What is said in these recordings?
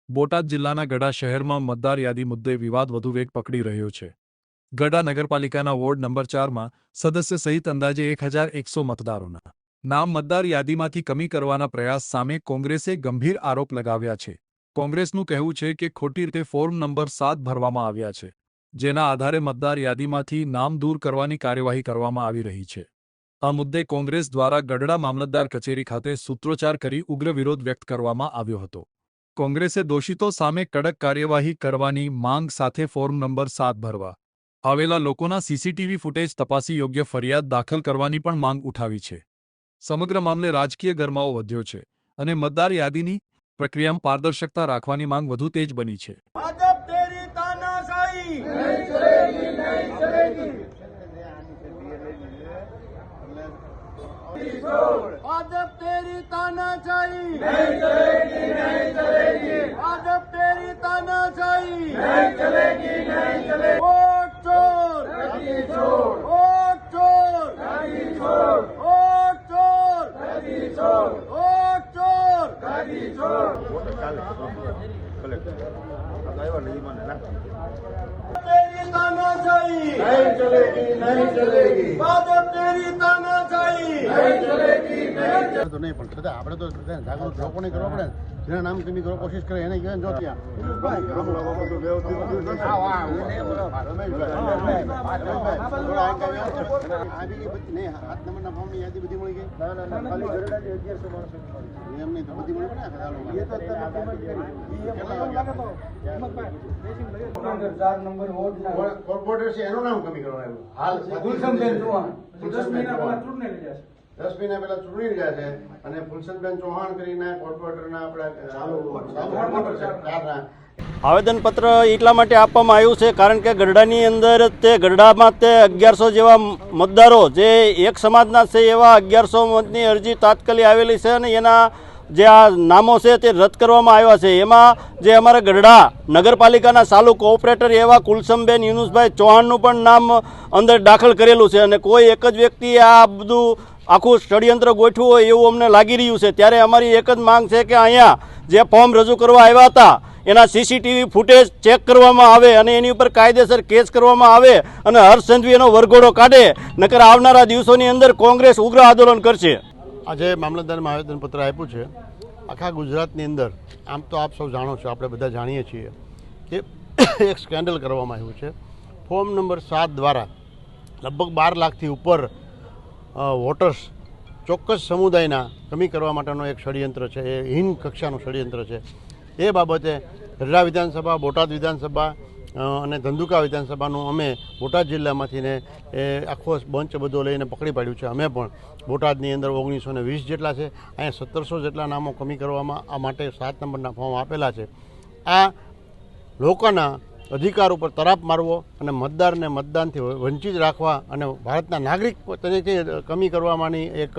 બોટાદ જિલ્લાના ગઢા શહેરમાં મતદાર યાદી મુદ્દે વિવાદ વધુ વેગ પકડી રહ્યો છે। ગઢા નગરપાલિકાના વોર્ડ નંબર 4માં સદસ્ય સહિત અંદાજે 1100 મતદારોના નામ મતદાર યાદીમાંથી કમી કરવાના પ્રયાસ સામે કોંગ્રેસે ગંભીર આરોપ લગાવ્યા છે। કોંગ્રેસનું કહેવું છે કે ખોટી રીતે ફોર્મ નંબર 7 ભરવામાં આવ્યા છે, જેના આધારે મતદાર યાદીમાંથી નામ દૂર કરવાની કાર્યવાહી કરવામાં આવી રહી છે। આ મુદ્દે કોંગ્રેસ દ્વારા ગઢડા મામલતદાર કચેરી ખાતે સૂત્રોચ્ચાર કરી ઉગ્ર વિરોધ વ્યક્ત કરવામાં આવ્યો હતો। કોંગ્રેસે દોષિતો સામે કડક કાર્યવાહી કરવાની માંગ સાથે ફોર્મ નંબર 7 ભરવા આવેલા લોકોના સીસીટીવી ફૂટેજ તપાસી યોગ્ય ફરિયાદ દાખલ કરવાની પણ માંગ ઉઠાવી છે। સમગ્ર મામલે રાજકીય ગરમાવો વધ્યો છે અને મતદાર યાદીની પ્રક્રિયામાં પારદર્શકતા રાખવાની માંગ વધુ તેજ બની છે। भाजपा तेरी तानाशाही नहीं चलेगी, नहीं चलेगी। भाजपा तेरी तानाशाही नहीं चलेगी, नहीं चलेगी। भाजपा तेरी तानाशाही नहीं चलेगी, नहीं चलेगी। वोट चोर गद्दी छोड़, वोट चोर गद्दी छोड़, वोट चोर गद्दी छोड़, वोट चोर गद्दी छोड़। तेरी तानाशाही नहीं चलेगी, नहीं चलेगी। भाजपा तेरी तानाशाही नहीं चलेगी, नहीं चलेगी। तो नहीं પણ આપણે તો જાગૃત લોકોને કરવા પડે, જેના નામ કમી કરવા કોશિશ કરે એને કહેવાય જો ત્યાં હાથ નંબરના ફોર્મની યાદી બધી મળી ગઈ એમની તો બધી મળી પડે। કોર્પોરેટર છે એનું નામ કમી કરવાનું હાલ 10 મહિના પહેલા ચૂંટણી લીધા છે અને ફુલસનબેન ચૌહાણ કરીને કોર્પોરેટરના આપણા આવેદનપત્ર એટલા માટે આપવામાં આવ્યું છે કારણ કે ગઢડાની અંદર ગઢડામાં 1100 જેવા મતદારો જે એક સમાજના છે એવા 1100 મતની અરજી તાત્કાલિક આવેલી છે અને એના જે આ નામો છે તે રદ કરવામાં આવ્યા છે। એમાં જે અમારા ગઢડા નગરપાલિકાના ચાલુ કોઓપરેટર એવા કુલસમબેન યુનુસભાઈ ચૌહાણનું પણ નામ અંદર દાખલ કરેલું છે અને કોઈ એક જ વ્યક્તિએ આ બધું આખું ષડયંત્ર ગોઠવું હોય એવું અમને લાગી રહ્યું છે। ત્યારે અમારી એક જ માંગ છે કે અહીંયા જે ફોર્મ રજૂ કરવા આવ્યા હતા એના સીસીટીવી ફૂટેજ ચેક કરવામાં આવે અને એની ઉપર કાયદેસર કેસ કરવામાં આવે અને હર્ષ સંઘવી એનો વરઘોડો કાઢે, નકર આવનારા દિવસોની અંદર કોંગ્રેસ ઉગ્ર આંદોલન કરશે। આજે મામલતદારમાં આવેદનપત્ર આપ્યું છે। આખા ગુજરાતની અંદર આમ તો આપ સૌ જાણો છો, આપણે બધા જાણીએ છીએ કે એક સ્કેન્ડલ કરવામાં આવ્યું છે। ફોર્મ નંબર 7 દ્વારા લગભગ 12 લાખથી ઉપર વોટર્સ ચોક્કસ સમુદાયના કમી કરવા માટેનો એક ષડયંત્ર છે, એ હીન કક્ષાનું ષડયંત્ર છે। એ બાબતે ગઢડા વિધાનસભા, બોટાદ વિધાનસભા અને ધંધુકા વિધાનસભાનું અમે બોટાદ જિલ્લામાંથી ને એ આખો બંચ બધો લઈને પકડી પાડ્યું છે। અમે પણ બોટાદની અંદર 1920 જેટલા છે, અહીંયા 1700 જેટલા નામો કમી કરવામાં આ માટે 7 નંબરના ફોર્મ આપેલા છે। આ લોકોના અધિકાર ઉપર તરાપ મારવો અને મતદારને મતદાનથી વંચિત રાખવા અને ભારતના નાગરિક તરીકે કમી કરવાની એક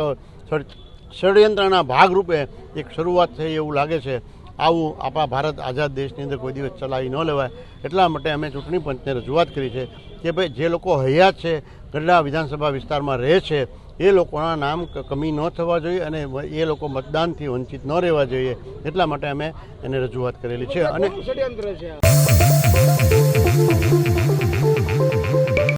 ષડયંત્રના ભાગરૂપે એક શરૂઆત થઈ એવું લાગે છે। આવું આપણા ભારત આઝાદ દેશની અંદર કોઈ દિવસ ચલાવી ન લેવાય। એટલા માટે અમે ચૂંટણી પંચને રજૂઆત કરી છે કે ભાઈ જે લોકો હયાત છે, ગઢડા વિધાનસભા વિસ્તારમાં રહે છે, એ લોકોના નામ કમી ન થવા જોઈએ અને એ લોકો મતદાનથી વંચિત ન રહેવા જોઈએ। એટલા માટે અમે એને રજૂઆત કરેલી છે। અને